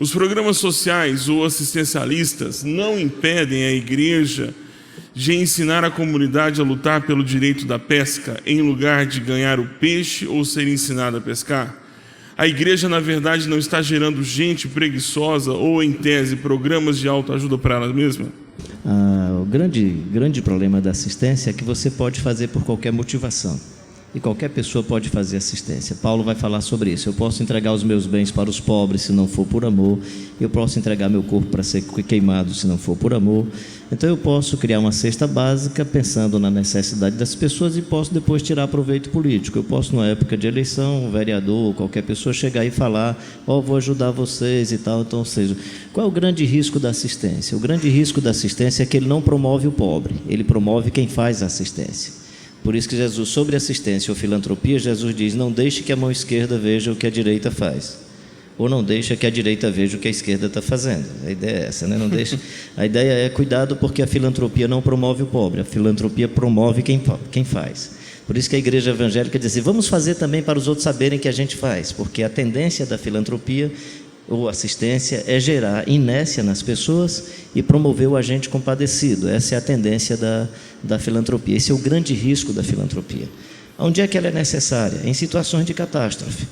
Os programas sociais ou assistencialistas não impedem a igreja de ensinar a comunidade a lutar pelo direito da pesca, em lugar de ganhar o peixe ou ser ensinada a pescar? A igreja, na verdade, não está gerando gente preguiçosa ou, em tese, programas de autoajuda para ela mesma? O grande problema da assistência é que você pode fazer por qualquer motivação. E qualquer pessoa pode fazer assistência. Paulo vai falar sobre isso. Eu posso entregar os meus bens para os pobres se não for por amor. Eu posso entregar meu corpo para ser queimado se não for por amor. Então eu posso criar uma cesta básica pensando na necessidade das pessoas e posso depois tirar proveito político. Eu posso, numa época de eleição, um vereador ou qualquer pessoa chegar e falar: vou ajudar vocês e tal. Então, ou seja, qual é o grande risco da assistência? O grande risco da assistência é que ele não promove o pobre, ele promove quem faz a assistência. Por isso que Jesus, sobre assistência ou filantropia, Jesus diz: não deixe que a mão esquerda veja o que a direita faz, ou não deixe que a direita veja o que a esquerda está fazendo. A ideia é essa, né? Não deixe. A ideia é cuidado, porque a filantropia não promove o pobre, a filantropia promove quem faz. Por isso que a igreja evangélica diz assim: vamos fazer também para os outros saberem que a gente faz, porque a tendência da filantropia ou assistência é gerar inércia nas pessoas e promover o agente compadecido. Essa é a tendência da filantropia. Esse é o grande risco da filantropia. Onde é que ela é necessária? Em situações de catástrofe,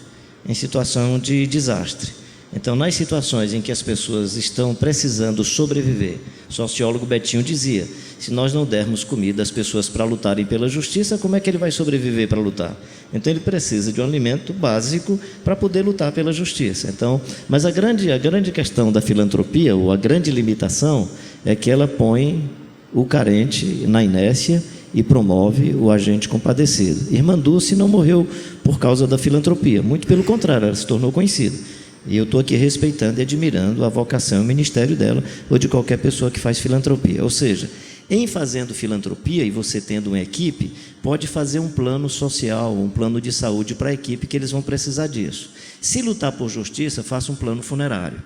em situação de desastre. Então, nas situações em que as pessoas estão precisando sobreviver, o sociólogo Betinho dizia: se nós não dermos comida às pessoas para lutarem pela justiça, como é que ele vai sobreviver para lutar? Então ele precisa de um alimento básico para poder lutar pela justiça. Então, mas a grande questão da filantropia, ou a grande limitação, é que ela põe o carente na inércia e promove o agente compadecido. Irmã Dulce não morreu por causa da filantropia, muito pelo contrário, ela se tornou conhecida. E eu estou aqui respeitando e admirando a vocação e o ministério dela, ou de qualquer pessoa que faz filantropia. Ou seja, em fazendo filantropia, e você tendo uma equipe, pode fazer um plano social, um plano de saúde para a equipe, que eles vão precisar disso. Se lutar por justiça, faça um plano funerário,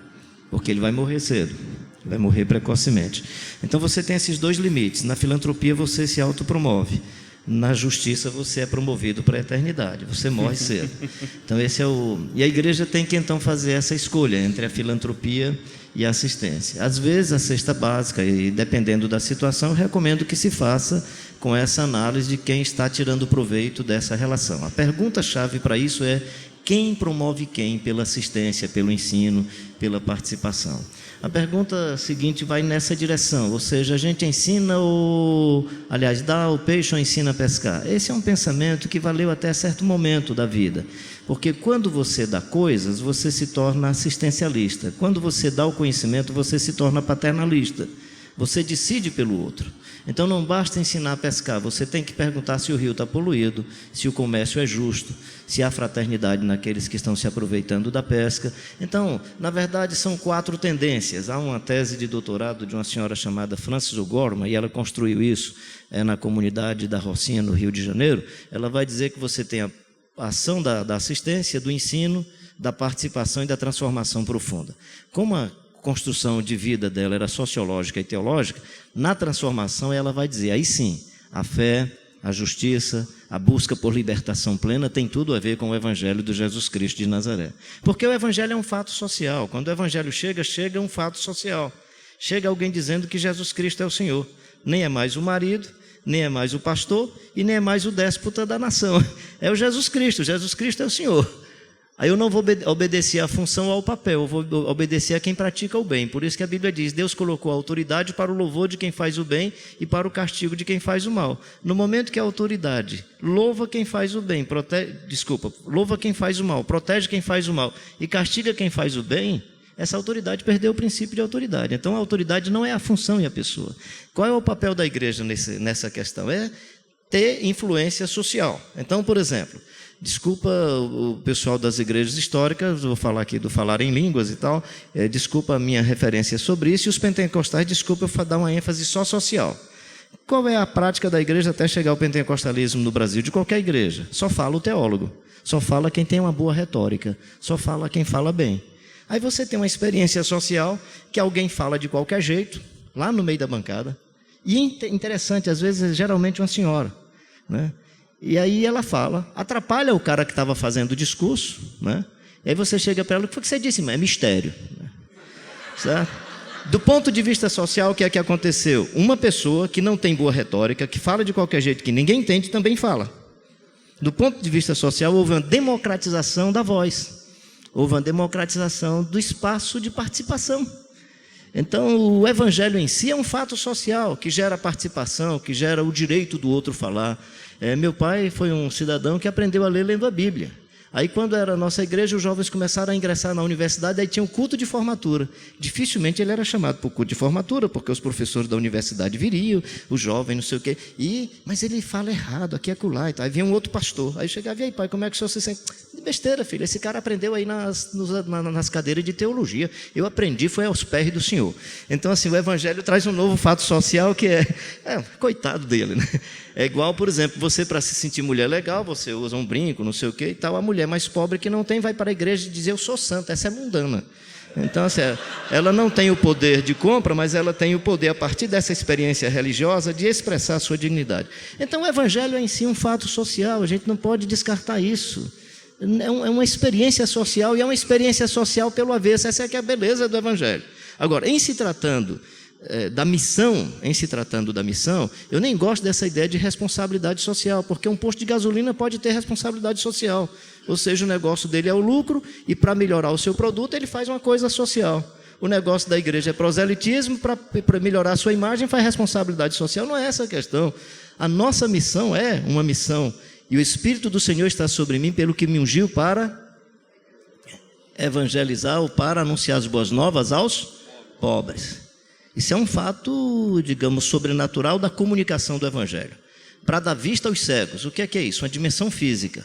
porque ele vai morrer cedo, vai morrer precocemente. Então você tem esses dois limites. Na filantropia você se autopromove, na justiça você é promovido para a eternidade, você morre cedo. Então esse é o... E a igreja tem que então fazer essa escolha entre a filantropia e a assistência. Às vezes a cesta básica, e dependendo da situação, eu recomendo que se faça com essa análise de quem está tirando proveito dessa relação. A pergunta-chave para isso é: quem promove quem pela assistência, pelo ensino, pela participação? A pergunta seguinte vai nessa direção, ou seja, a gente ensina dá o peixe ou ensina a pescar? Esse é um pensamento que valeu até certo momento da vida, porque quando você dá coisas, você se torna assistencialista. Quando você dá o conhecimento, você se torna paternalista. Você decide pelo outro. Então não basta ensinar a pescar, você tem que perguntar se o rio está poluído, se o comércio é justo, se há fraternidade naqueles que estão se aproveitando da pesca. Então, na verdade, são 4 tendências. Há uma tese de doutorado de uma senhora chamada Frances O'Gorman, e ela construiu isso na comunidade da Rocinha, no Rio de Janeiro. Ela vai dizer que você tem a ação da assistência, do ensino, da participação e da transformação profunda. Como a construção de vida dela era sociológica e teológica, na transformação ela vai dizer: aí sim, a fé, a justiça, a busca por libertação plena tem tudo a ver com o evangelho de Jesus Cristo de Nazaré. Porque o evangelho é um fato social. Quando o evangelho chega um fato social. Chega alguém dizendo que Jesus Cristo é o Senhor. Nem é mais o marido, nem é mais o pastor e nem é mais o déspota da nação. É o Jesus Cristo é o Senhor. Aí eu não vou obedecer à função ou ao papel, eu vou obedecer a quem pratica o bem. Por isso que a Bíblia diz: Deus colocou a autoridade para o louvor de quem faz o bem e para o castigo de quem faz o mal. No momento que a autoridade louva quem faz o bem, louva quem faz o mal, protege quem faz o mal e castiga quem faz o bem, essa autoridade perdeu o princípio de autoridade. Então a autoridade não é a função e a pessoa. Qual é o papel da igreja nessa questão? É ter influência social. Então, por exemplo, desculpa o pessoal das igrejas históricas, vou falar aqui do falar em línguas e tal, desculpa a minha referência sobre isso, e os pentecostais, desculpa eu dar uma ênfase só social. Qual é a prática da igreja até chegar ao pentecostalismo no Brasil? De qualquer igreja, só fala o teólogo, só fala quem tem uma boa retórica, só fala quem fala bem. Aí você tem uma experiência social que alguém fala de qualquer jeito, lá no meio da bancada, e interessante, às vezes, geralmente uma senhora, né? E aí ela fala, atrapalha o cara que estava fazendo o discurso, né? E aí você chega para ela: o que foi que você disse? É mistério. certo? Do ponto de vista social, o que é que aconteceu? Uma pessoa que não tem boa retórica, que fala de qualquer jeito, que ninguém entende, também fala. Do ponto de vista social, houve uma democratização da voz. Houve uma democratização do espaço de participação. Então, o evangelho em si é um fato social, que gera participação, que gera o direito do outro falar. Meu pai foi um cidadão que aprendeu a ler lendo a Bíblia. Aí, quando era a nossa igreja, os jovens começaram a ingressar na universidade, aí tinha um culto de formatura. Dificilmente ele era chamado para o culto de formatura, porque os professores da universidade viriam, os jovens, não sei o quê. Mas ele fala errado, aqui é acolá. Aí vinha um outro pastor. Aí chegava, e aí, pai, como é que o senhor se sente? Besteira, filho, esse cara aprendeu aí nas cadeiras de teologia. Eu aprendi, foi aos pés do Senhor. Então, assim, o evangelho traz um novo fato social que coitado dele, né? É igual, por exemplo, você para se sentir mulher legal, você usa um brinco, não sei o quê e tal. A mulher mais pobre que não tem vai para a igreja e diz, eu sou santa, essa é mundana. Então, assim, ela não tem o poder de compra, mas ela tem o poder, a partir dessa experiência religiosa, de expressar a sua dignidade. Então, o evangelho é em si um fato social, a gente não pode descartar isso. É uma experiência social, e é uma experiência social pelo avesso. Essa é que é a beleza do evangelho. Agora, em se tratando da missão, eu nem gosto dessa ideia de responsabilidade social, porque um posto de gasolina pode ter responsabilidade social, ou seja, o negócio dele é o lucro, e para melhorar o seu produto, ele faz uma coisa social. O negócio da igreja é proselitismo, para melhorar a sua imagem, faz responsabilidade social. Não é essa a questão. A nossa missão é uma missão, e o Espírito do Senhor está sobre mim, pelo que me ungiu para evangelizar ou para anunciar as boas novas aos pobres. Isso é um fato, digamos, sobrenatural da comunicação do evangelho. Para dar vista aos cegos, o que é isso? Uma dimensão física.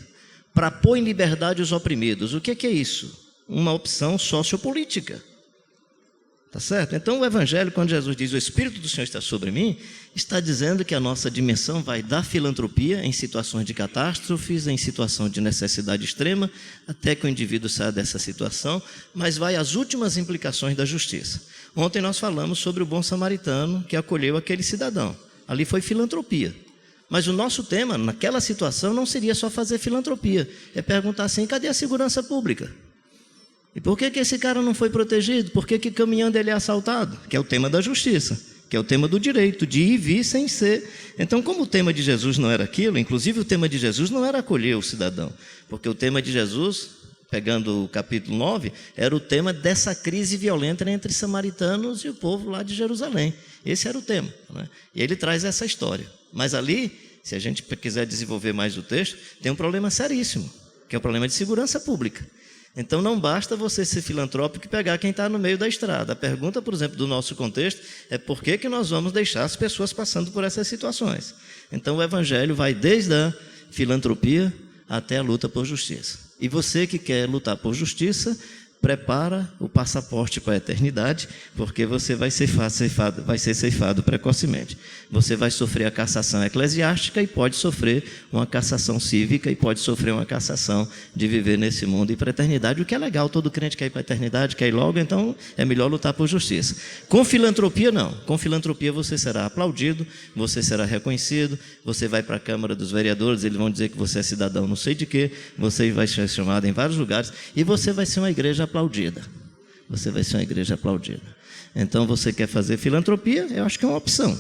Para pôr em liberdade os oprimidos, o que é isso? Uma opção sociopolítica. Tá certo? Então o evangelho, quando Jesus diz o Espírito do Senhor está sobre mim, está dizendo que a nossa dimensão vai da filantropia em situações de catástrofes, em situação de necessidade extrema, até que o indivíduo saia dessa situação, mas vai às últimas implicações da justiça. Ontem nós falamos sobre o bom samaritano que acolheu aquele cidadão. Ali foi filantropia. Mas o nosso tema, naquela situação, não seria só fazer filantropia. É perguntar assim, cadê a segurança pública? E por que esse cara não foi protegido? Por que caminhando ele é assaltado? Que é o tema da justiça, que é o tema do direito, de ir e vir sem ser. Então, como o tema de Jesus não era aquilo, inclusive o tema de Jesus não era acolher o cidadão, porque o tema de Jesus, pegando o capítulo 9, era o tema dessa crise violenta entre samaritanos e o povo lá de Jerusalém. Esse era o tema, né? E ele traz essa história. Mas ali, se a gente quiser desenvolver mais o texto, tem um problema seríssimo, que é o problema de segurança pública. Então não basta você ser filantrópico e pegar quem está no meio da estrada. A pergunta, por exemplo, do nosso contexto é por que nós vamos deixar as pessoas passando por essas situações. Então o evangelho vai desde a filantropia até a luta por justiça. E você que quer lutar por justiça, prepara o passaporte para a eternidade, porque você vai ser ceifado precocemente. Você vai sofrer a cassação eclesiástica e pode sofrer uma cassação cívica e pode sofrer uma cassação de viver nesse mundo e para a eternidade, o que é legal, todo crente quer ir para a eternidade, quer ir logo, então é melhor lutar por justiça. Com filantropia não, com filantropia você será aplaudido, você será reconhecido, você vai para a Câmara dos Vereadores, eles vão dizer que você é cidadão não sei de quê, você vai ser chamado em vários lugares e você vai ser uma igreja aplaudida. Você vai ser uma igreja aplaudida. Então você quer fazer filantropia? Eu acho que é uma opção.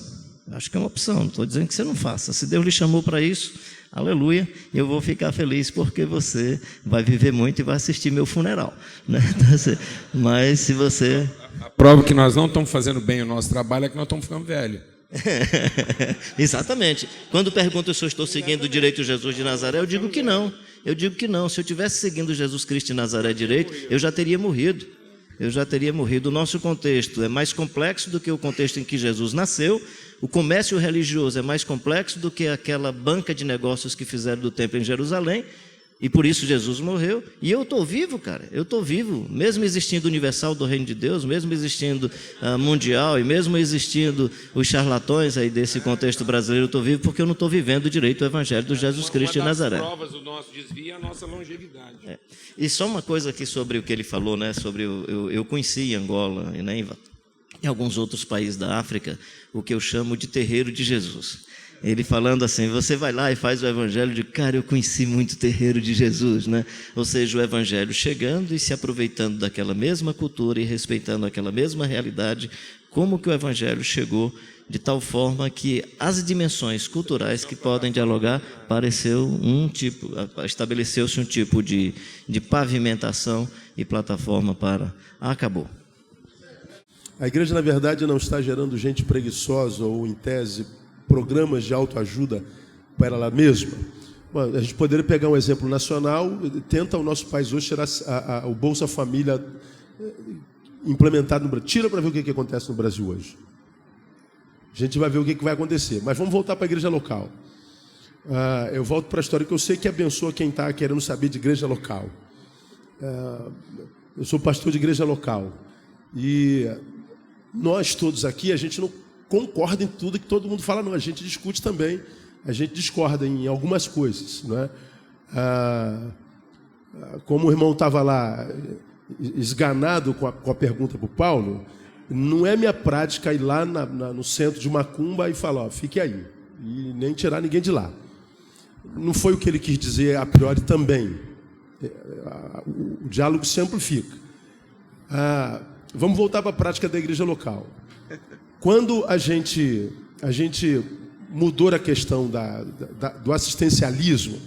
Não estou dizendo que você não faça. Se Deus lhe chamou para isso, aleluia, eu vou ficar feliz porque você vai viver muito e vai assistir meu funeral, né? Mas se você... A prova que nós não estamos fazendo bem o nosso trabalho é que nós estamos ficando velhos. Exatamente. Quando perguntam se eu estou seguindo o direito Jesus de Nazaré, eu digo que não. Se eu tivesse seguindo Jesus Cristo de Nazaré direito, eu já teria morrido. O nosso contexto é mais complexo do que o contexto em que Jesus nasceu. O comércio religioso é mais complexo do que aquela banca de negócios que fizeram do templo em Jerusalém. E por isso Jesus morreu. E eu estou vivo, cara. Eu estou vivo. Mesmo existindo universal do reino de Deus, mesmo existindo mundial e mesmo existindo os charlatões aí desse contexto brasileiro, eu estou vivo porque eu não estou vivendo direito o evangelho do Jesus Cristo de Nazaré. Uma das provas do nosso desvio é a nossa longevidade. E só uma coisa aqui sobre o que ele falou, né? Sobre eu conheci em Angola, né, em alguns outros países da África, o que eu chamo de terreiro de Jesus. Ele falando assim, você vai lá e faz o evangelho de, cara, eu conheci muito o terreiro de Jesus, né? Ou seja, o evangelho chegando e se aproveitando daquela mesma cultura e respeitando aquela mesma realidade, como que o evangelho chegou de tal forma que as dimensões culturais que podem dialogar estabeleceu-se um tipo de pavimentação e plataforma para... acabou. A igreja, na verdade, não está gerando gente preguiçosa ou, em tese, programas de autoajuda para ela mesma. Bom, a gente poderia pegar um exemplo nacional, tenta o nosso país hoje tirar o Bolsa Família implementado no Brasil. Tira para ver o que acontece no Brasil hoje. A gente vai ver o que vai acontecer. Mas vamos voltar para a igreja local. Eu volto para a história que eu sei que abençoa quem está querendo saber de igreja local. Eu sou pastor de igreja local. E nós todos aqui, a gente não concorda em tudo que todo mundo fala, não. A gente discute também, a gente discorda em algumas coisas, não é? Como o irmão estava lá esganado com a pergunta para o Paulo, não é minha prática ir lá no centro de Macumba e falar, ó, fique aí, e nem tirar ninguém de lá. Não foi o que ele quis dizer a priori também. O diálogo se amplifica. Vamos voltar para a prática da igreja local. Quando a gente mudou a questão do assistencialismo,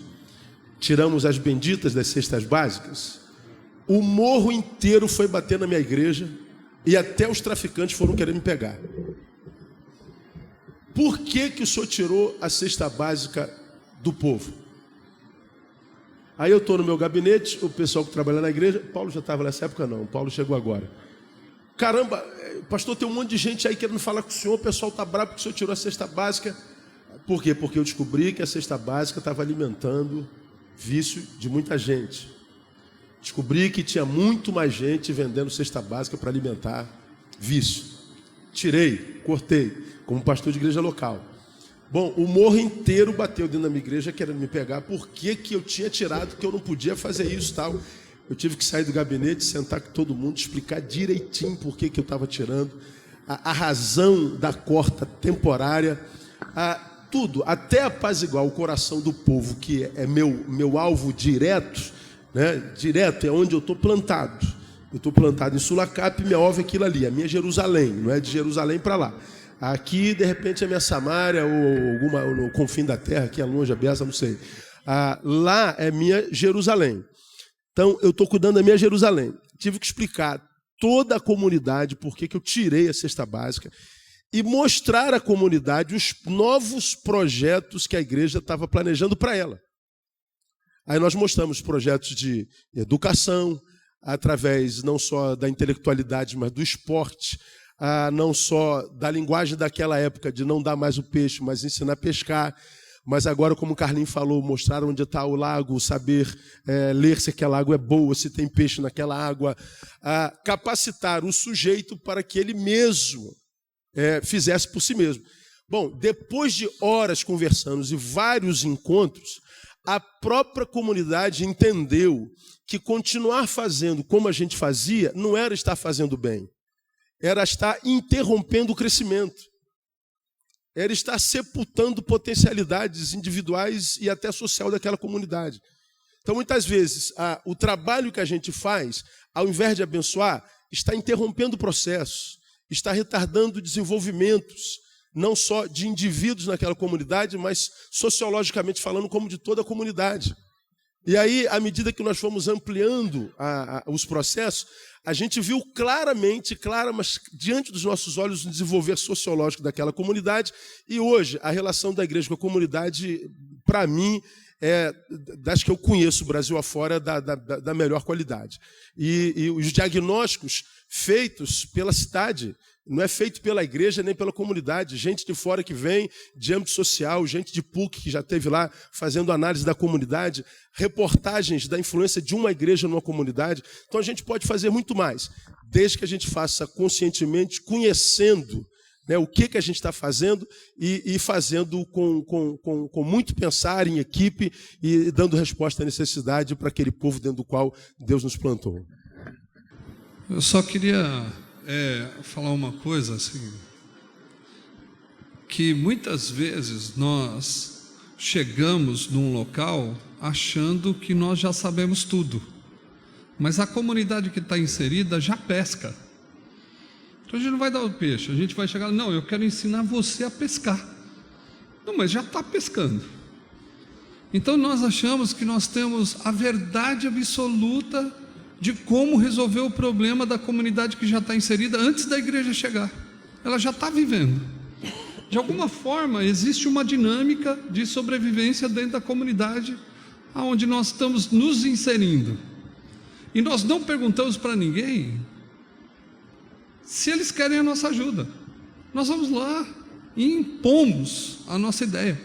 tiramos as benditas das cestas básicas, o morro inteiro foi bater na minha igreja e até os traficantes foram querer me pegar. Por que o senhor tirou a cesta básica do povo? Aí eu estou no meu gabinete, o pessoal que trabalha na igreja, Paulo já estava nessa época não, Paulo chegou agora. Caramba, pastor, tem um monte de gente aí querendo falar com o senhor, o pessoal está bravo porque o senhor tirou a cesta básica. Por quê? Porque eu descobri que a cesta básica estava alimentando vício de muita gente. Descobri que tinha muito mais gente vendendo cesta básica para alimentar vício. Tirei, cortei, como pastor de igreja local. Bom, o morro inteiro bateu dentro da minha igreja querendo me pegar. Por que eu tinha tirado, que eu não podia fazer isso e tal. Eu tive que sair do gabinete, sentar com todo mundo, explicar direitinho por que eu estava tirando, a razão da corta temporária, tudo, até apaziguar o coração do povo, que é meu alvo direto, né? Direto é onde eu estou plantado. Eu estou plantado em Sulacap, minha alvo é aquilo ali, a minha Jerusalém, não é de Jerusalém para lá. Aqui, de repente, é minha Samária, ou no confim da terra, aqui é longe, a Bessa, não sei. Lá é minha Jerusalém. Então, eu estou cuidando da minha Jerusalém. Tive que explicar toda a comunidade por que eu tirei a cesta básica e mostrar à comunidade os novos projetos que a igreja estava planejando para ela. Aí nós mostramos projetos de educação, através não só da intelectualidade, mas do esporte, não só da linguagem daquela época, de não dar mais o peixe, mas ensinar a pescar. Mas agora, como o Carlinhos falou, mostrar onde está o lago, saber ler se aquela água é boa, se tem peixe naquela água, capacitar o sujeito para que ele mesmo fizesse por si mesmo. Bom, depois de horas conversando e vários encontros, a própria comunidade entendeu que continuar fazendo como a gente fazia não era estar fazendo bem, era estar interrompendo o crescimento. Era estar sepultando potencialidades individuais e até social daquela comunidade. Então, muitas vezes, o trabalho que a gente faz, ao invés de abençoar, está interrompendo processos, está retardando desenvolvimentos, não só de indivíduos naquela comunidade, mas sociologicamente falando, como de toda a comunidade. E aí, à medida que nós fomos ampliando os processos, a gente viu claramente, mas diante dos nossos olhos, o desenvolver sociológico daquela comunidade. E hoje, a relação da igreja com a comunidade, para mim, das que eu conheço Brasil afora, da melhor qualidade. E os diagnósticos feitos pela cidade, não é feito pela igreja nem pela comunidade. Gente de fora que vem, de âmbito social, gente de PUC que já esteve lá fazendo análise da comunidade, reportagens da influência de uma igreja numa comunidade. Então a gente pode fazer muito mais, desde que a gente faça conscientemente, conhecendo, né, o que a gente está fazendo e fazendo com muito pensar em equipe e dando resposta à necessidade para aquele povo dentro do qual Deus nos plantou. Eu só queria falar uma coisa assim. que muitas vezes nós chegamos num local achando que nós já sabemos tudo, mas a comunidade que está inserida já pesca. Então a gente não vai dar o peixe, a gente vai chegar, não, eu quero ensinar você a pescar. Não, mas já está pescando. Então nós achamos que nós temos a verdade absoluta de como resolver o problema da comunidade que já está inserida antes da igreja chegar. Ela já está vivendo. De alguma forma existe uma dinâmica de sobrevivência dentro da comunidade aonde nós estamos nos inserindo. E nós não perguntamos para ninguém se eles querem a nossa ajuda. Nós vamos lá e impomos a nossa ideia.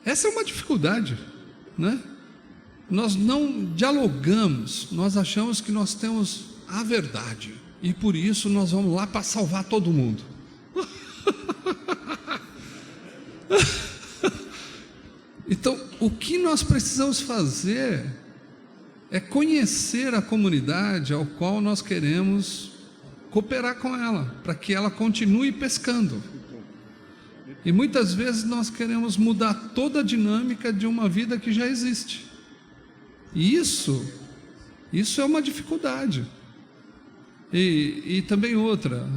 Essa é uma dificuldade, né? Nós não dialogamos, nós achamos que nós temos a verdade e por isso nós vamos lá para salvar todo mundo. Então, o que nós precisamos fazer é conhecer a comunidade ao qual nós queremos cooperar com ela, para que ela continue pescando. E muitas vezes nós queremos mudar toda a dinâmica de uma vida que já existe. E isso é uma dificuldade. E também outra,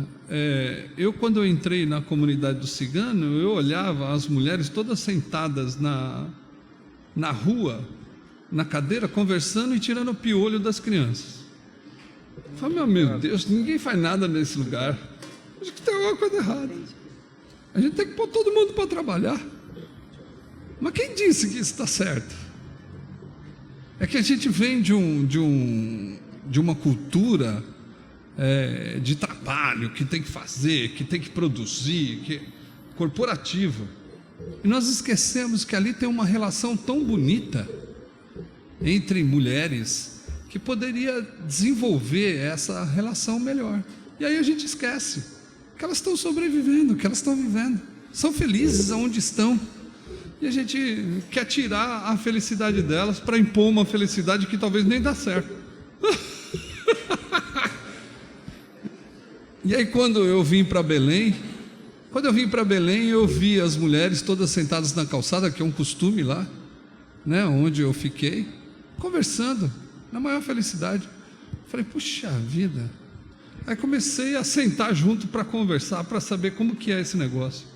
eu quando eu entrei na comunidade do cigano, eu olhava as mulheres todas sentadas na rua, na cadeira, conversando e tirando o piolho das crianças. Eu falei, meu Deus, ninguém faz nada nesse lugar. Acho que tem alguma coisa errada. A gente tem que pôr todo mundo para trabalhar. Mas quem disse que isso está certo? É que a gente vem de uma cultura de trabalho, que tem que fazer, que tem que produzir, corporativa. E nós esquecemos que ali tem uma relação tão bonita entre mulheres que poderia desenvolver essa relação melhor. E aí a gente esquece que elas estão sobrevivendo, que elas estão vivendo, são felizes aonde estão, e a gente quer tirar a felicidade delas para impor uma felicidade que talvez nem dá certo. E aí quando eu vim para Belém, eu vi as mulheres todas sentadas na calçada, que é um costume lá, né, onde eu fiquei, conversando, na maior felicidade. Falei, puxa vida. Aí comecei a sentar junto para conversar, para saber como que é esse negócio.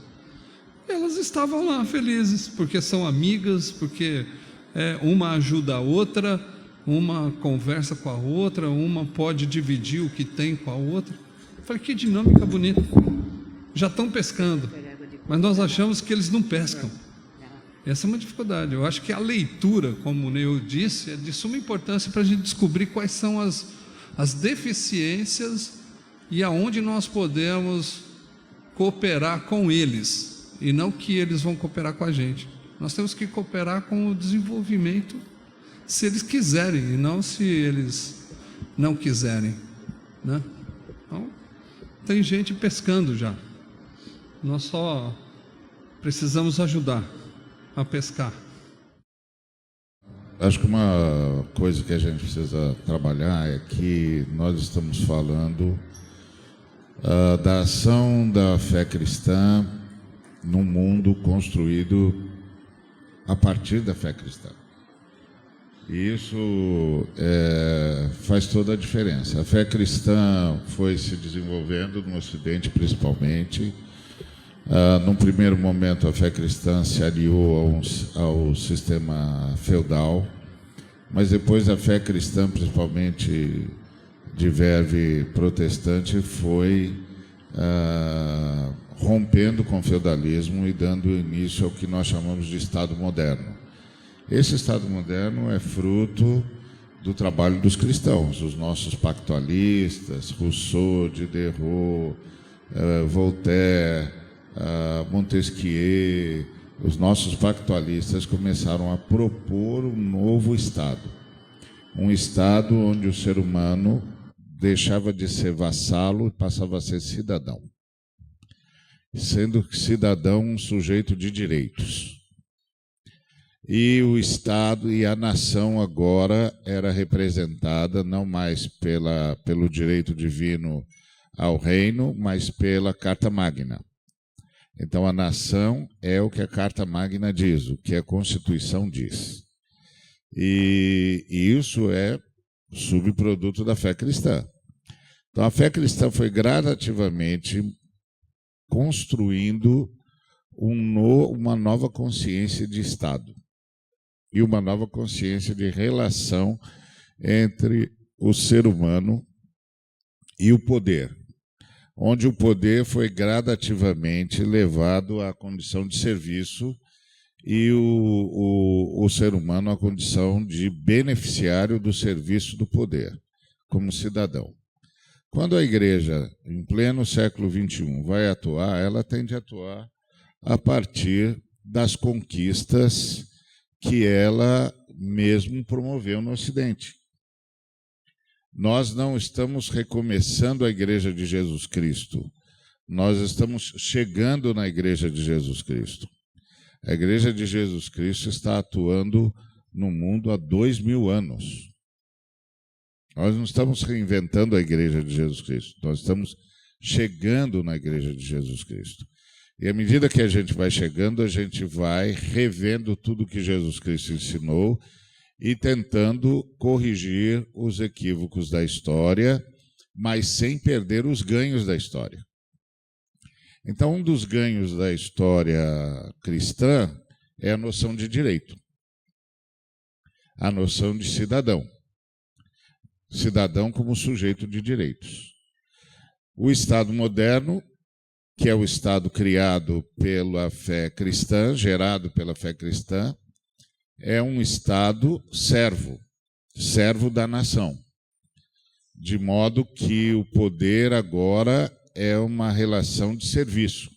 E elas estavam lá felizes, porque são amigas, porque uma ajuda a outra, uma conversa com a outra, uma pode dividir o que tem com a outra. Falei, que dinâmica bonita. Já estão pescando, mas nós achamos que eles não pescam. Essa é uma dificuldade. Eu acho que a leitura, como o Neil disse, é de suma importância para a gente descobrir quais são as deficiências e aonde nós podemos cooperar com eles, e não que eles vão cooperar com a gente. Nós temos que cooperar com o desenvolvimento, se eles quiserem, e não se eles não quiserem, né? Então, tem gente pescando já. Nós só precisamos ajudar a pescar. Acho que uma coisa que a gente precisa trabalhar é que nós estamos falando da ação da fé cristã num mundo construído a partir da fé cristã. E isso faz toda a diferença. A fé cristã foi se desenvolvendo no Ocidente, principalmente. Num primeiro momento, a fé cristã se aliou ao sistema feudal, mas depois a fé cristã, principalmente de verve protestante, foi rompendo com o feudalismo e dando início ao que nós chamamos de Estado moderno. Esse Estado moderno é fruto do trabalho dos cristãos, os nossos pactualistas, Rousseau, Diderot, Voltaire, Montesquieu. Os nossos pactualistas começaram a propor um novo Estado, um Estado onde o ser humano deixava de ser vassalo e passava a ser cidadão, sendo cidadão um sujeito de direitos. E o Estado e a nação agora era representada não mais pelo direito divino ao reino, mas pela Carta Magna. Então, a nação é o que a Carta Magna diz, o que a Constituição diz. E isso é subproduto da fé cristã. Então, a fé cristã foi gradativamente construindo uma nova consciência de Estado e uma nova consciência de relação entre o ser humano e o poder, onde o poder foi gradativamente levado à condição de serviço e o ser humano à condição de beneficiário do serviço do poder, como cidadão. Quando a igreja, em pleno século XXI, vai atuar, ela tende a atuar a partir das conquistas que ela mesmo promoveu no Ocidente. Nós não estamos recomeçando a Igreja de Jesus Cristo, nós estamos chegando na Igreja de Jesus Cristo. A Igreja de Jesus Cristo está atuando no mundo há 2000 anos. Nós não estamos reinventando a Igreja de Jesus Cristo, nós estamos chegando na Igreja de Jesus Cristo. E à medida que a gente vai chegando, a gente vai revendo tudo que Jesus Cristo ensinou e tentando corrigir os equívocos da história, mas sem perder os ganhos da história. Então, um dos ganhos da história cristã é a noção de direito, a noção de cidadão. Cidadão como sujeito de direitos. O Estado moderno, que é o Estado criado pela fé cristã, gerado pela fé cristã, é um Estado servo da nação, de modo que o poder agora é uma relação de serviço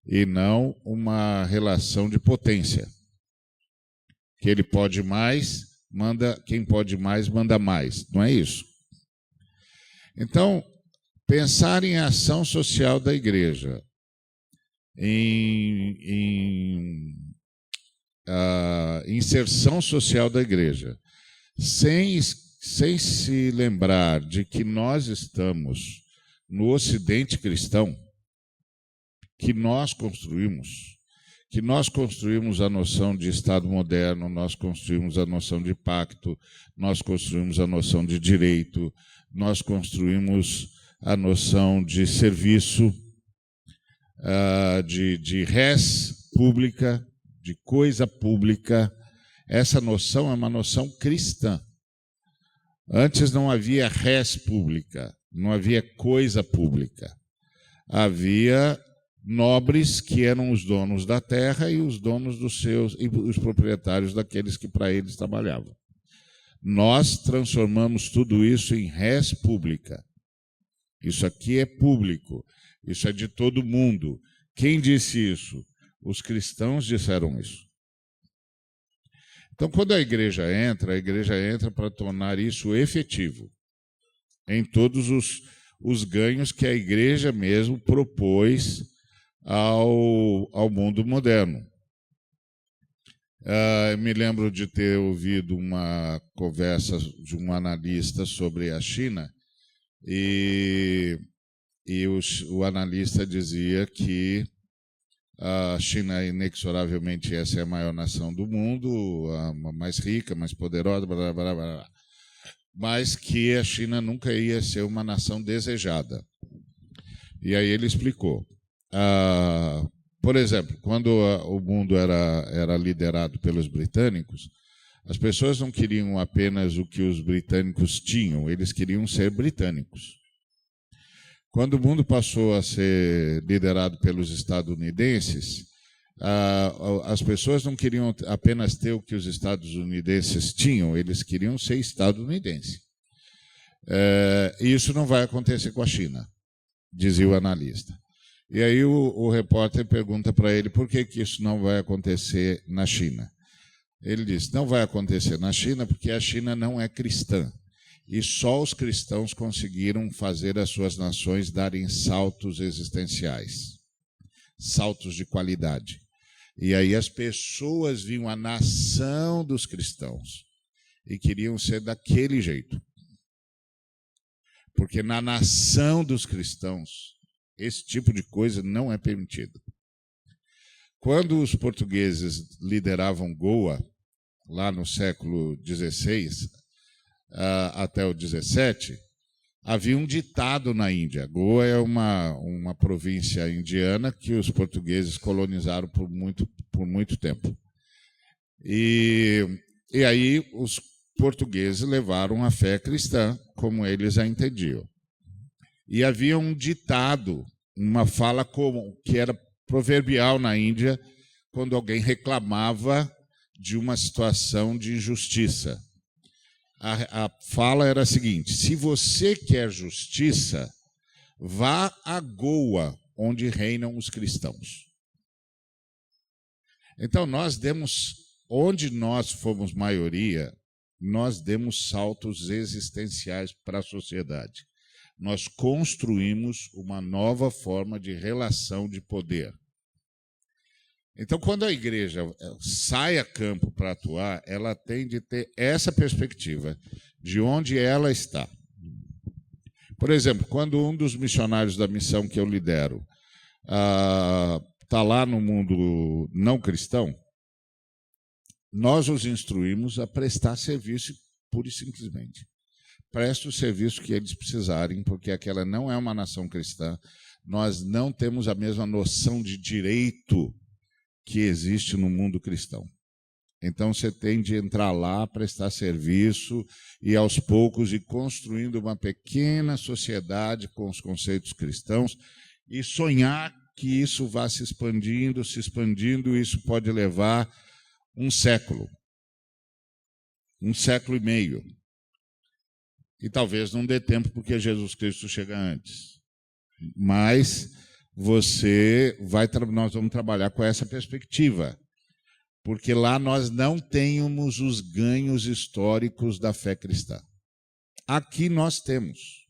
e não uma relação de potência. Que ele pode mais, quem pode mais, manda mais. Não é isso? Então, pensar em ação social da igreja, em inserção social da igreja, sem se lembrar de que nós estamos no Ocidente cristão, que nós construímos a noção de Estado moderno, nós construímos a noção de pacto, nós construímos a noção de direito, nós construímos a noção de serviço, de res pública, de coisa pública. Essa noção é uma noção cristã. Antes não havia res pública, não havia coisa pública. Havia nobres que eram os donos da terra e os donos e os proprietários daqueles que para eles trabalhavam. Nós transformamos tudo isso em res pública. Isso aqui é público, isso é de todo mundo. Quem disse isso? Os cristãos disseram isso. Então, quando a igreja entra para tornar isso efetivo em todos os ganhos que a igreja mesmo propôs ao mundo moderno. Me lembro de ter ouvido uma conversa de um analista sobre a China e o analista dizia que a China, inexoravelmente, essa é a maior nação do mundo, a mais rica, mais poderosa, blá, blá, blá, blá, mas que a China nunca ia ser uma nação desejada. E aí ele explicou. Por exemplo, quando o mundo era liderado pelos britânicos, as pessoas não queriam apenas o que os britânicos tinham, eles queriam ser britânicos. Quando o mundo passou a ser liderado pelos estadunidenses, as pessoas não queriam apenas ter o que os estadunidenses tinham, eles queriam ser estadunidense. E isso não vai acontecer com a China, dizia o analista. E aí o repórter pergunta para ele por que isso não vai acontecer na China. Ele diz, não vai acontecer na China porque a China não é cristã. E só os cristãos conseguiram fazer as suas nações darem saltos existenciais, saltos de qualidade. E aí as pessoas viam a nação dos cristãos e queriam ser daquele jeito. Porque na nação dos cristãos, esse tipo de coisa não é permitido. Quando os portugueses lideravam Goa, lá no século XVI até o XVII, havia um ditado na Índia. Goa é uma província indiana que os portugueses colonizaram por muito tempo. E aí os portugueses levaram a fé cristã, como eles a entendiam. E havia um ditado, uma fala comum, que era proverbial na Índia, quando alguém reclamava de uma situação de injustiça. A fala era a seguinte: se você quer justiça, vá a Goa, onde reinam os cristãos. Então, onde nós fomos maioria, nós demos saltos existenciais para a sociedade. Nós construímos uma nova forma de relação de poder. Então, quando a igreja sai a campo para atuar, ela tem de ter essa perspectiva de onde ela está. Por exemplo, quando um dos missionários da missão que eu lidero está lá no mundo não cristão, nós os instruímos a prestar serviço pura e simplesmente. Preste o serviço que eles precisarem, porque aquela não é uma nação cristã. Nós não temos a mesma noção de direito que existe no mundo cristão. Então você tem de entrar lá, prestar serviço e aos poucos ir construindo uma pequena sociedade com os conceitos cristãos e sonhar que isso vá se expandindo, e isso pode levar um século e meio. E talvez não dê tempo porque Jesus Cristo chega antes. Mas nós vamos trabalhar com essa perspectiva, porque lá nós não temos os ganhos históricos da fé cristã. Aqui nós temos.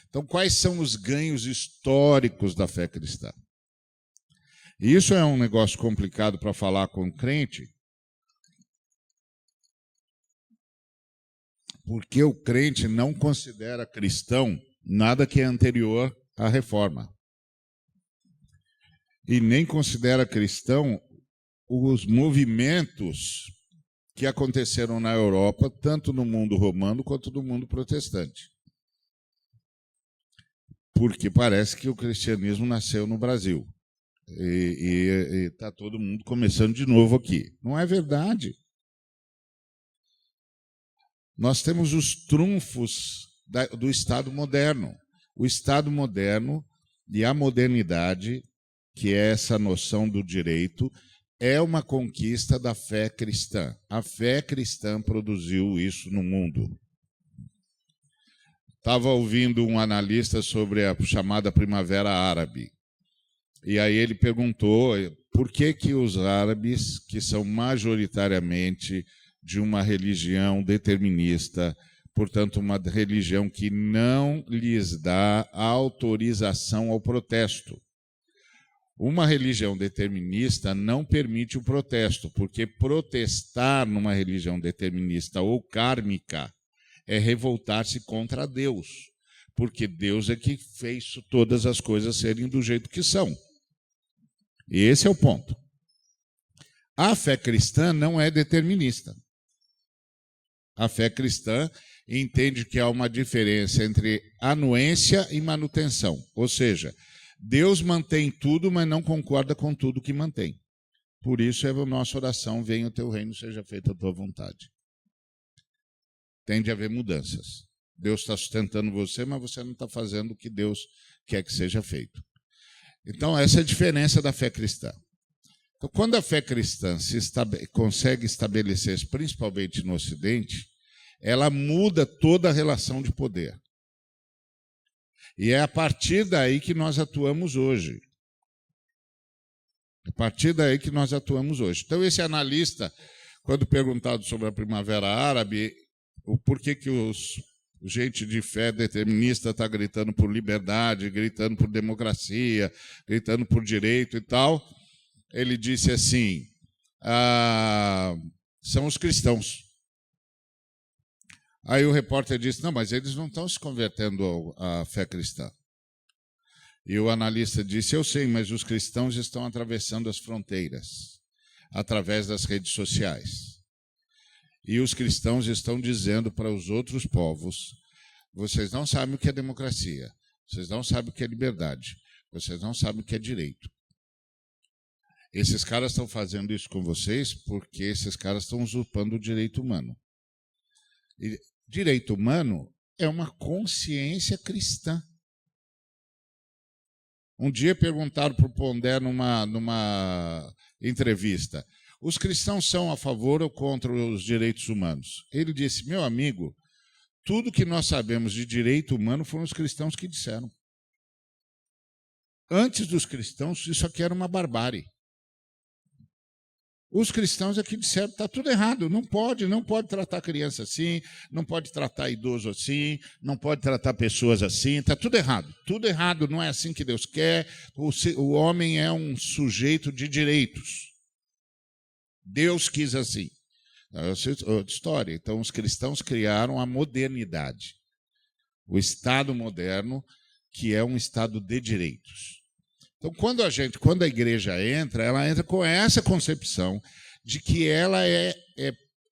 Então, quais são os ganhos históricos da fé cristã? E isso é um negócio complicado para falar com o crente, porque o crente não considera cristão nada que é anterior à reforma. E nem considera cristão os movimentos que aconteceram na Europa, tanto no mundo romano quanto no mundo protestante. Porque parece que o cristianismo nasceu no Brasil. E está todo mundo começando de novo aqui. Não é verdade. Nós temos os trunfos do Estado moderno. O Estado moderno e a modernidade, que é essa noção do direito, é uma conquista da fé cristã. A fé cristã produziu isso no mundo. Estava ouvindo um analista sobre a chamada Primavera Árabe. E aí ele perguntou por que os árabes, que são majoritariamente de uma religião determinista, portanto, uma religião que não lhes dá autorização ao protesto. Uma religião determinista não permite o protesto, porque protestar numa religião determinista ou kármica é revoltar-se contra Deus, porque Deus é que fez todas as coisas serem do jeito que são. E esse é o ponto. A fé cristã não é determinista. A fé cristã entende que há uma diferença entre anuência e manutenção. Ou seja, Deus mantém tudo, mas não concorda com tudo que mantém. Por isso é a nossa oração: venha o teu reino, seja feita a tua vontade. Tem de haver mudanças. Deus está sustentando você, mas você não está fazendo o que Deus quer que seja feito. Então, essa é a diferença da fé cristã. Então, quando a fé cristã consegue estabelecer, principalmente no Ocidente, ela muda toda a relação de poder. E é a partir daí que nós atuamos hoje. A partir daí que nós atuamos hoje. Então, esse analista, quando perguntado sobre a Primavera Árabe, o porquê que gente de fé determinista está gritando por liberdade, gritando por democracia, gritando por direito e tal, ele disse assim: são os cristãos. Aí o repórter disse: não, mas eles não estão se convertendo à fé cristã. E o analista disse, eu sei, mas os cristãos estão atravessando as fronteiras através das redes sociais. E os cristãos estão dizendo para os outros povos, vocês não sabem o que é democracia, vocês não sabem o que é liberdade, vocês não sabem o que é direito. Esses caras estão fazendo isso com vocês porque esses caras estão usurpando o direito humano. E direito humano é uma consciência cristã. Um dia perguntaram para o Pondé numa entrevista, os cristãos são a favor ou contra os direitos humanos? Ele disse, meu amigo, tudo que nós sabemos de direito humano foram os cristãos que disseram. Antes dos cristãos, isso aqui era uma barbárie. Os cristãos aqui disseram, está tudo errado, não pode tratar criança assim, não pode tratar idoso assim, não pode tratar pessoas assim, está tudo errado, não é assim que Deus quer, o homem é um sujeito de direitos. Deus quis assim. É outra história. Então, os cristãos criaram a modernidade, o Estado moderno, que é um Estado de direitos. Então, quando a igreja entra, ela entra com essa concepção de que ela é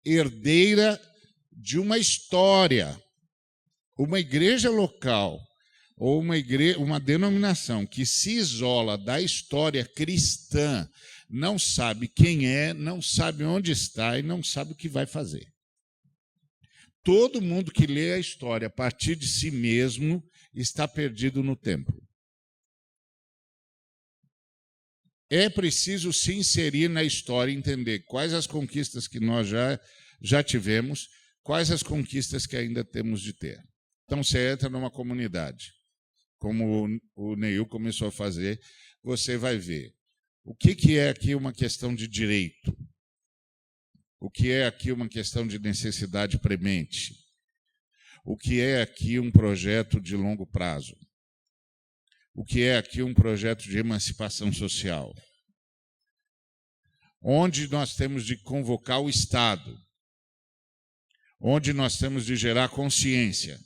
herdeira de uma história. Uma igreja local ou uma denominação que se isola da história cristã, não sabe quem é, não sabe onde está e não sabe o que vai fazer. Todo mundo que lê a história a partir de si mesmo está perdido no tempo. É preciso se inserir na história e entender quais as conquistas que nós já tivemos, quais as conquistas que ainda temos de ter. Então, você entra numa comunidade, como o Neil começou a fazer, você vai ver o que é aqui uma questão de direito, o que é aqui uma questão de necessidade premente, o que é aqui um projeto de longo prazo, o que é aqui um projeto de emancipação social, onde nós temos de convocar o Estado, onde nós temos de gerar consciência,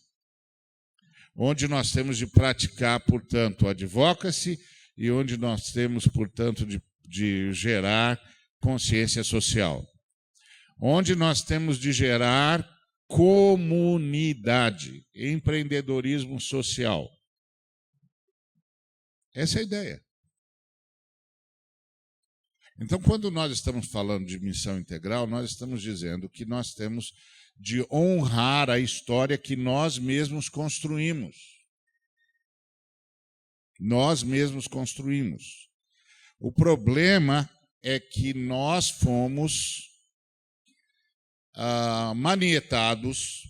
onde nós temos de praticar, portanto, advocacy e onde nós temos, portanto, de gerar consciência social, onde nós temos de gerar comunidade, empreendedorismo social. Essa é a ideia. Então, quando nós estamos falando de missão integral, nós estamos dizendo que nós temos de honrar a história que nós mesmos construímos. Nós mesmos construímos. O problema é que nós fomos manietados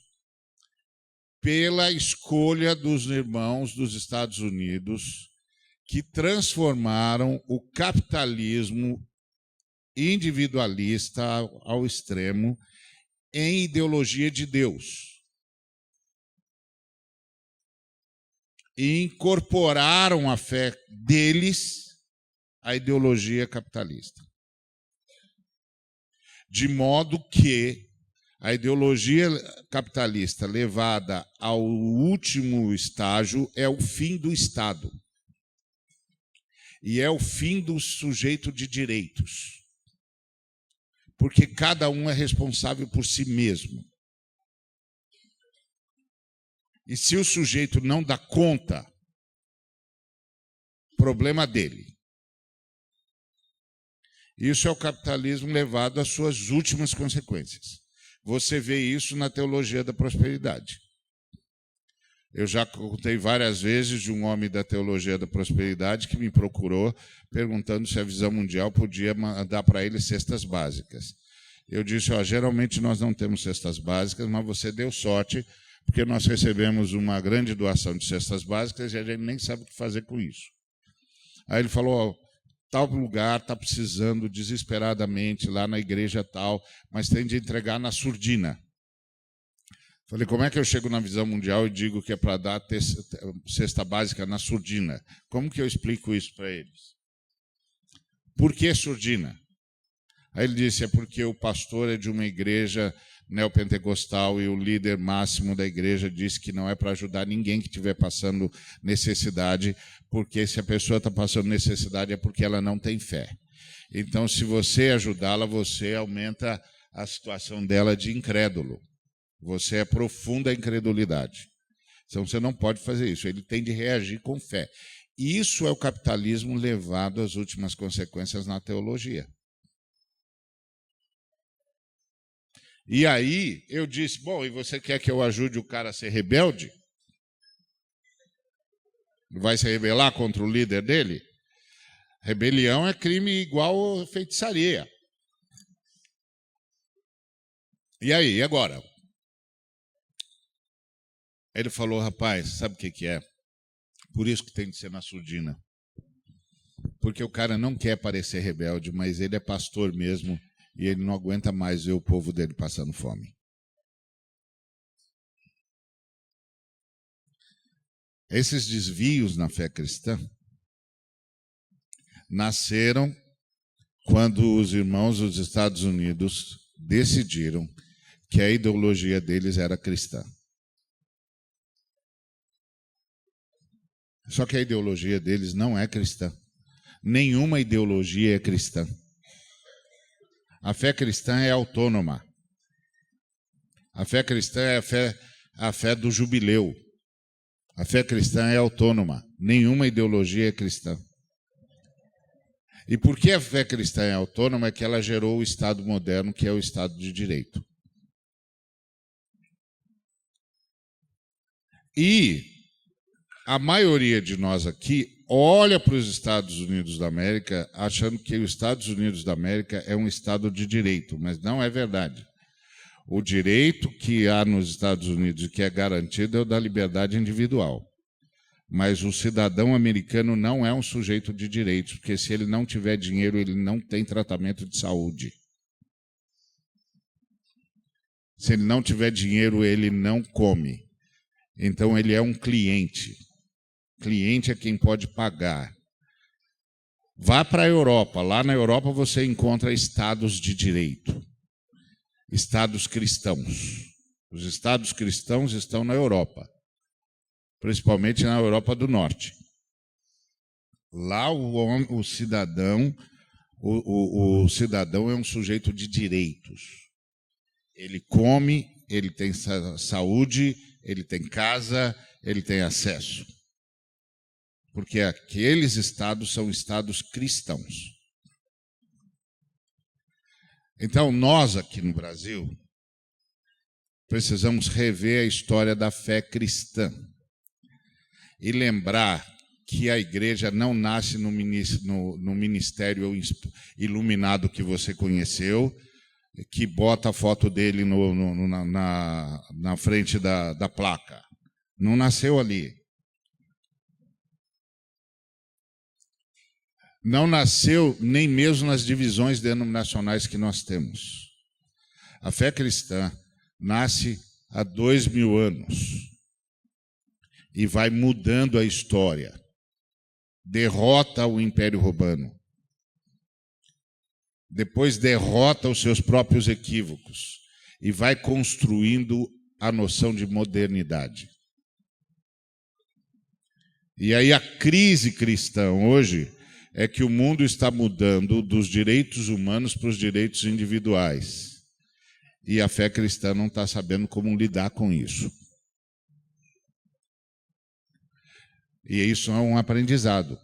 pela escolha dos irmãos dos Estados Unidos, que transformaram o capitalismo individualista ao extremo em ideologia de Deus. E incorporaram a fé deles à ideologia capitalista. De modo que a ideologia capitalista levada ao último estágio é o fim do Estado. E é o fim do sujeito de direitos. Porque cada um é responsável por si mesmo. E se o sujeito não dá conta, problema dele. Isso é o capitalismo levado às suas últimas consequências. Você vê isso na teologia da prosperidade. Eu já contei várias vezes de um homem da teologia da prosperidade que me procurou perguntando se a Visão Mundial podia dar para ele cestas básicas. Eu disse, geralmente nós não temos cestas básicas, mas você deu sorte, porque nós recebemos uma grande doação de cestas básicas e a gente nem sabe o que fazer com isso. Aí ele falou, tal lugar está precisando desesperadamente, lá na igreja tal, mas tem de entregar na surdina. Falei, como é que eu chego na Visão Mundial e digo que é para dar cesta básica na surdina? Como que eu explico isso para eles? Por que surdina? Aí ele disse, é porque o pastor é de uma igreja neopentecostal e o líder máximo da igreja disse que não é para ajudar ninguém que estiver passando necessidade, porque se a pessoa está passando necessidade é porque ela não tem fé. Então, se você ajudá-la, você aumenta a situação dela de incrédulo. Você aprofunda a incredulidade. Então, você não pode fazer isso. Ele tem de reagir com fé. Isso é o capitalismo levado às últimas consequências na teologia. E aí eu disse, bom, e você quer que eu ajude o cara a ser rebelde? Vai se rebelar contra o líder dele? Rebelião é crime igual feitiçaria. E aí, e agora? Ele falou, rapaz, sabe o que é? Por isso que tem de ser na surdina. Porque o cara não quer parecer rebelde, mas ele é pastor mesmo. E ele não aguenta mais ver o povo dele passando fome. Esses desvios na fé cristã nasceram quando os irmãos dos Estados Unidos decidiram que a ideologia deles era cristã. Só que a ideologia deles não é cristã. Nenhuma ideologia é cristã. A fé cristã é autônoma. A fé cristã é a fé do jubileu. A fé cristã é autônoma. Nenhuma ideologia é cristã. E por que a fé cristã é autônoma? É que ela gerou o Estado moderno, que é o Estado de Direito. E a maioria de nós aqui olha para os Estados Unidos da América achando que os Estados Unidos da América é um Estado de direito, mas não é verdade. O direito que há nos Estados Unidos e que é garantido é o da liberdade individual. Mas o cidadão americano não é um sujeito de direitos, porque se ele não tiver dinheiro, ele não tem tratamento de saúde. Se ele não tiver dinheiro, ele não come. Então, ele é um cliente. Cliente é quem pode pagar. Vá para a Europa. Lá na Europa você encontra estados de direito. Estados cristãos. Os estados cristãos estão na Europa. Principalmente na Europa do Norte. Lá o cidadão é um sujeito de direitos. Ele come, ele tem saúde, ele tem casa, ele tem acesso. Porque aqueles estados são estados cristãos. Então, nós aqui no Brasil precisamos rever a história da fé cristã e lembrar que a igreja não nasce no ministério iluminado que você conheceu, que bota a foto dele na frente da placa. Não nasceu ali. Não nasceu nem mesmo nas divisões denominacionais que nós temos. A fé cristã nasce há 2000 anos e vai mudando a história. Derrota o Império Romano. Depois derrota os seus próprios equívocos e vai construindo a noção de modernidade. E aí a crise cristã hoje é que o mundo está mudando dos direitos humanos para os direitos individuais. E a fé cristã não está sabendo como lidar com isso. E isso é um aprendizado.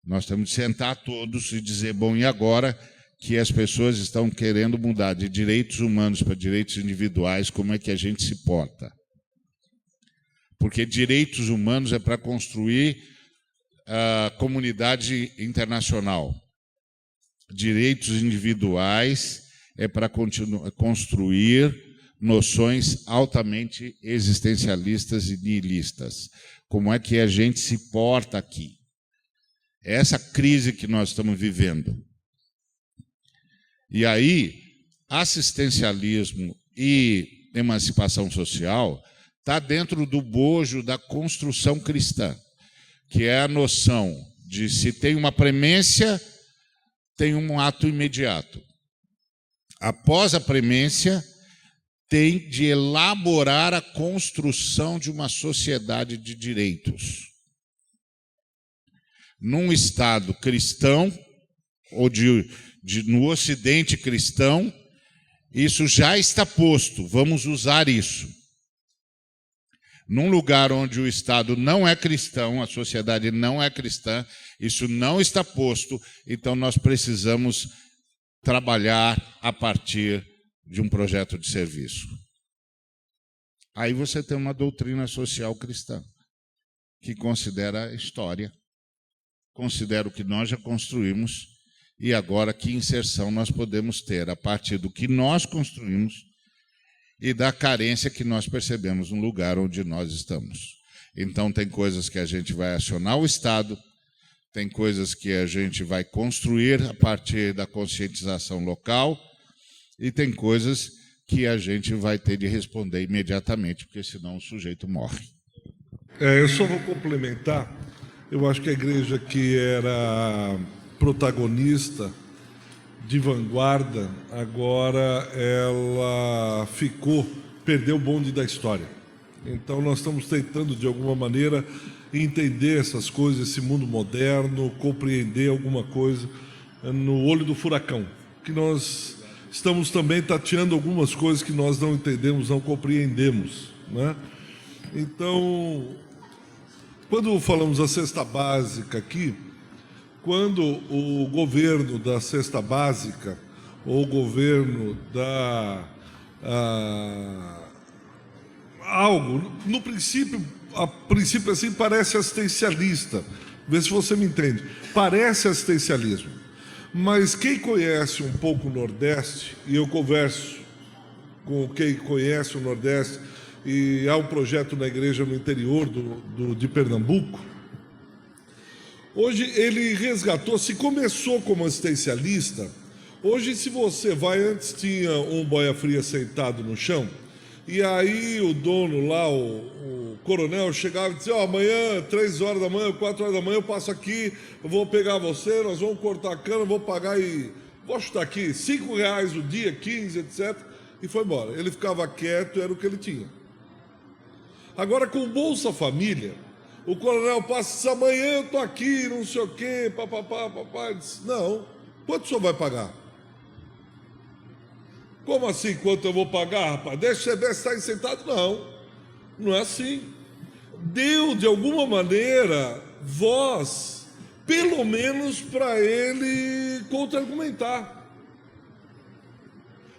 Nós temos de sentar todos e dizer, bom, e agora que as pessoas estão querendo mudar de direitos humanos para direitos individuais, como é que a gente se porta? Porque direitos humanos é para construir a comunidade internacional. Direitos individuais é para construir noções altamente existencialistas e nihilistas. Como é que a gente se porta aqui? É essa crise que nós estamos vivendo. E aí, assistencialismo e emancipação social está dentro do bojo da construção cristã, que é a noção de se tem uma premência, tem um ato imediato. Após a premência, tem de elaborar a construção de uma sociedade de direitos. Num Estado cristão, ou no Ocidente cristão, isso já está posto, vamos usar isso. Num lugar onde o Estado não é cristão, a sociedade não é cristã, isso não está posto, então nós precisamos trabalhar a partir de um projeto de serviço. Aí você tem uma doutrina social cristã, que considera a história, considera o que nós já construímos, e agora que inserção nós podemos ter a partir do que nós construímos e da carência que nós percebemos no lugar onde nós estamos. Então tem coisas que a gente vai acionar o Estado, tem coisas que a gente vai construir a partir da conscientização local e tem coisas que a gente vai ter de responder imediatamente, porque senão o sujeito morre. Eu só vou complementar. Eu acho que a igreja que era protagonista, de vanguarda, agora ela perdeu o bonde da história. Então nós estamos tentando, de alguma maneira, entender essas coisas, esse mundo moderno, compreender alguma coisa no olho do furacão, que nós estamos também tateando algumas coisas que nós não entendemos, não compreendemos, né? Então, quando falamos da cesta básica aqui, quando o governo da cesta básica, ou o governo da algo, no princípio, a princípio assim parece assistencialista, vê se você me entende, parece assistencialismo, mas quem conhece um pouco o Nordeste, e eu converso com quem conhece o Nordeste, e há um projeto na igreja no interior de Pernambuco, hoje ele resgatou, se começou como assistencialista, hoje se você vai, antes tinha um boia fria sentado no chão, e aí o dono lá, o coronel, chegava e dizia, amanhã, 3 horas da manhã, 4 horas da manhã, eu passo aqui, eu vou pegar você, nós vamos cortar a cana, vou pagar e vou chutar aqui, R$5 o dia, 15, etc. E foi embora. Ele ficava quieto, era o que ele tinha. Agora, com o Bolsa Família, o coronel passa, diz, amanhã eu estou aqui, não sei o quê, papapá. Ele disse, não, quanto o senhor vai pagar? Como assim, quanto eu vou pagar, rapaz? Deixa você ver se está aí sentado. Não, não é assim. Deu, de alguma maneira, voz, pelo menos para ele contra-argumentar.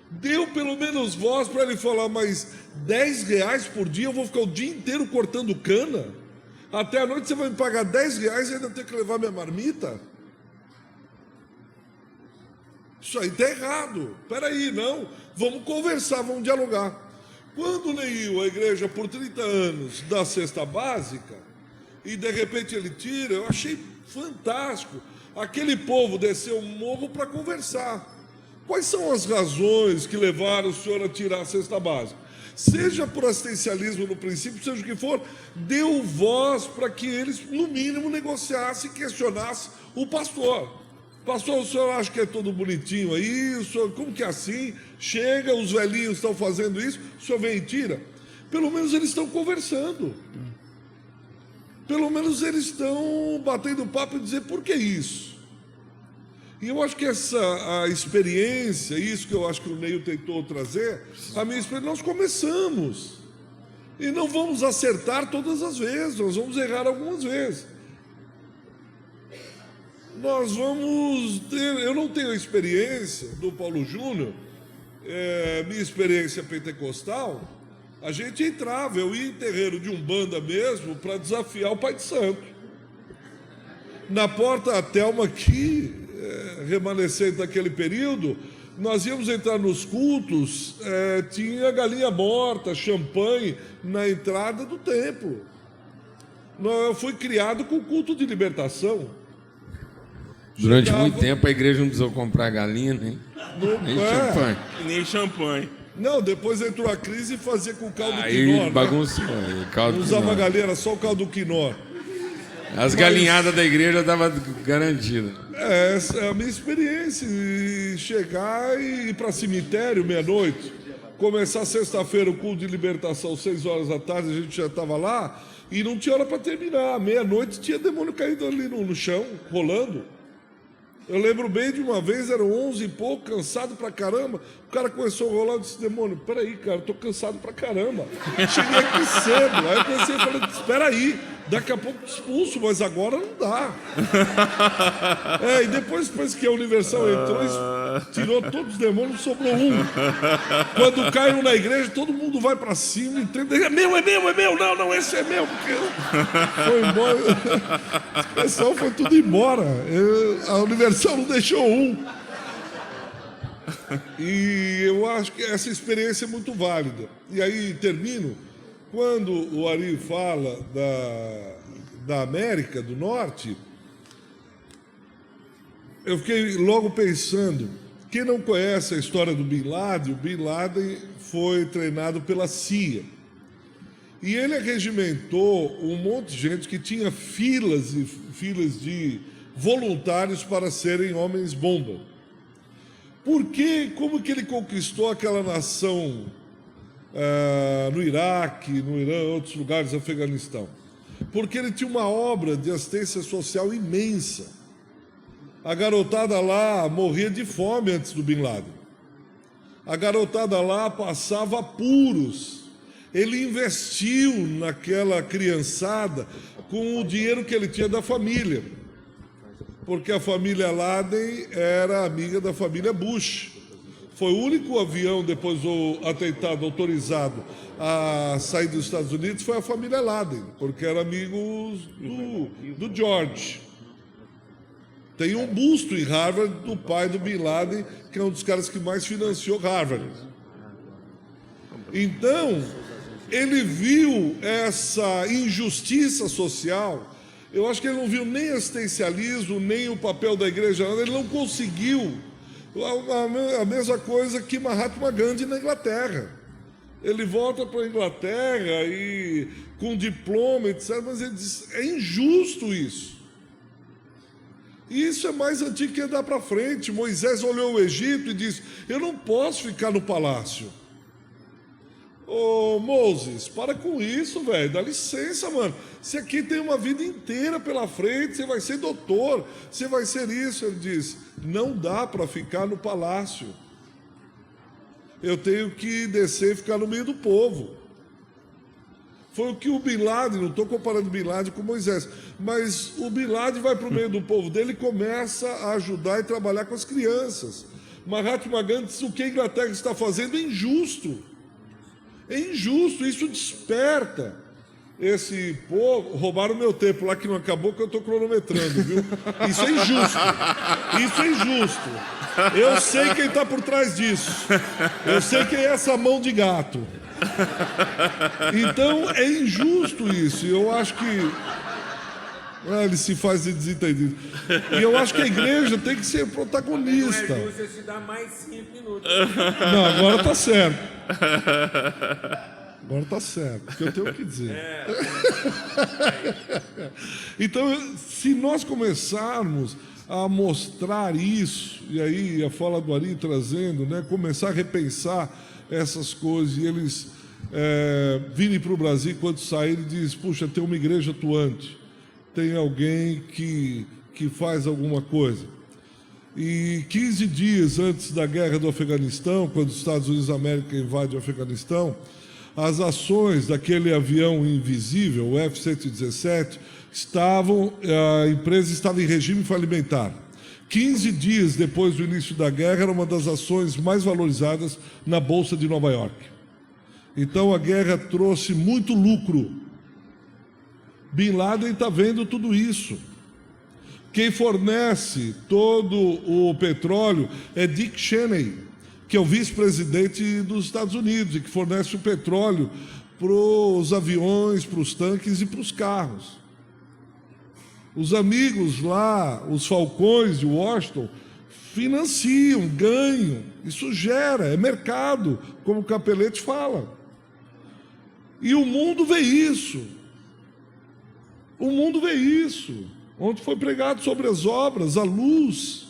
Deu pelo menos voz para ele falar, mas R$10 por dia eu vou ficar o dia inteiro cortando cana? Até a noite você vai me pagar R$10 e ainda ter que levar minha marmita? Isso aí está errado. Espera aí, não. Vamos conversar, vamos dialogar. Quando Neil, a igreja, por 30 anos, dá a cesta básica, e de repente ele tira, eu achei fantástico. Aquele povo desceu o morro para conversar. Quais são as razões que levaram o senhor a tirar a cesta básica? Seja por assistencialismo no princípio, seja o que for, deu voz para que eles, no mínimo, negociassem e questionassem o pastor. Pastor, o senhor acha que é todo bonitinho aí? O senhor, como que é assim? Chega, os velhinhos estão fazendo isso, o senhor vem e tira? Pelo menos eles estão conversando. Pelo menos eles estão batendo papo e dizer por que isso. E eu acho que a experiência, isso que eu acho que o Neil tentou trazer, a minha experiência, nós começamos. E não vamos acertar todas as vezes, nós vamos errar algumas vezes. Nós vamos ter, eu não tenho a experiência do Paulo Júnior, minha experiência pentecostal, a gente entrava, eu ia em terreiro de Umbanda mesmo para desafiar o Pai de Santo. Na porta da Telma aqui, remanescente daquele período, nós íamos entrar nos cultos, tinha galinha morta, champanhe na entrada do templo. Eu fui criado com o culto de libertação. Durante muito tempo a igreja não precisou comprar galinha, nem champanhe. Nem champanhe. Não, depois entrou a crise e fazia com o caldo aí quinó. Bagunçou. Não usava galinha, era só o caldo quinó. As galinhadas da igreja estavam garantidas. Essa é a minha experiência. E chegar e ir para cemitério meia-noite, começar sexta-feira o culto de libertação, 6 horas da tarde, a gente já estava lá, e não tinha hora para terminar. Meia-noite tinha demônio caído ali no chão, rolando. Eu lembro bem de uma vez, eram 11 e pouco, cansado pra caramba. O cara começou a rolar e disse: demônio, peraí, cara, eu tô cansado pra caramba. Cheguei aqui cedo. Aí eu pensei, falei: espera aí, daqui a pouco te expulso, mas agora não dá. E depois que a Universal entrou, tirou todos os demônios, sobrou um. Quando cai um na igreja, todo mundo vai pra cima e tenta: é meu, não, esse é meu, porque foi embora. O pessoal foi tudo embora. A Universal não deixou um. E eu acho que essa experiência é muito válida. E aí termino, quando o Ari fala da América do Norte, eu fiquei logo pensando, quem não conhece a história do Bin Laden, o Bin Laden foi treinado pela CIA. E ele regimentou um monte de gente que tinha filas e filas de voluntários para serem homens-bomba. Por quê? Como que ele conquistou aquela nação no Iraque, no Irã, outros lugares, Afeganistão? Porque ele tinha uma obra de assistência social imensa. A garotada lá morria de fome antes do Bin Laden. A garotada lá passava apuros. Ele investiu naquela criançada com o dinheiro que ele tinha da família. Porque a família Laden era amiga da família Bush. Foi o único avião, depois do atentado, autorizado a sair dos Estados Unidos, foi a família Laden, porque eram amigos do George. Tem um busto em Harvard do pai do Bin Laden, que é um dos caras que mais financiou Harvard. Então, ele viu essa injustiça social. Eu acho que ele não viu nem assistencialismo, nem o papel da igreja, ele não conseguiu. A mesma coisa que Mahatma Gandhi na Inglaterra. Ele volta para a Inglaterra e com diploma, etc., mas ele diz: é injusto isso. E isso é mais antigo que andar para frente. Moisés olhou o Egito e disse: eu não posso ficar no palácio. Ô, Moses, para com isso, velho. Dá licença, mano. Você aqui tem uma vida inteira pela frente. Você vai ser doutor. Você vai ser isso. Ele diz: não dá para ficar no palácio. Eu tenho que descer e ficar no meio do povo. Foi o que o Bin Laden, não estou comparando o Bin Laden com Moisés, mas o Bin Laden vai para o meio do povo dele e começa a ajudar e trabalhar com as crianças. Mahatma Gandhi diz: o que a Inglaterra está fazendo é injusto. É injusto, isso desperta esse povo. Roubaram o meu tempo lá que não acabou, que eu estou cronometrando, viu? Isso é injusto. Isso é injusto. Eu sei quem está por trás disso. Eu sei quem é essa mão de gato. Então é injusto isso. Eu acho que ele se faz de desentendido. E eu acho que a igreja tem que ser protagonista. Não é justo se dar mais 5 minutos. Não, agora está certo. Agora está certo, porque eu tenho o que dizer. Então, se nós começarmos a mostrar isso, e aí a fala do Ari trazendo, né, começar a repensar essas coisas, e eles virem para o Brasil, quando saírem, diz: puxa, tem uma igreja atuante, tem alguém que faz alguma coisa. E 15 dias antes da guerra do Afeganistão, quando os Estados Unidos da América invadem o Afeganistão, as ações daquele avião invisível, o F-117, a empresa estava em regime falimentar. 15 dias depois do início da guerra, era uma das ações mais valorizadas na Bolsa de Nova York. Então a guerra trouxe muito lucro. Bin Laden está vendo tudo isso. Quem fornece todo o petróleo é Dick Cheney, que é o vice-presidente dos Estados Unidos, e que fornece o petróleo para os aviões, para os tanques e para os carros. Os amigos lá, os falcões de Washington, financiam, ganham. Isso gera, é mercado, como o Capelete fala. E o mundo vê isso. O mundo vê isso. Ontem foi pregado sobre as obras, a luz.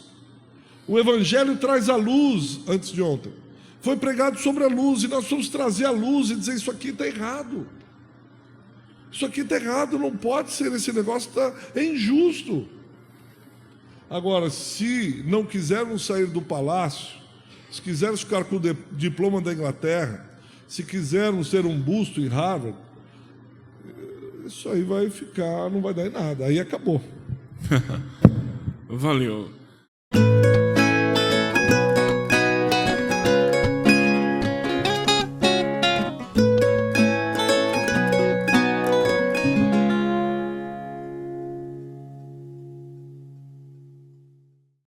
O Evangelho traz a luz, antes de ontem. Foi pregado sobre a luz, e nós vamos trazer a luz e dizer: isso aqui está errado. Isso aqui está errado, não pode ser, esse negócio é injusto. Agora, se não quisermos sair do palácio, se quisermos ficar com o diploma da Inglaterra, se quisermos ter um busto em Harvard, isso aí vai ficar, não vai dar em nada, aí acabou. Valeu.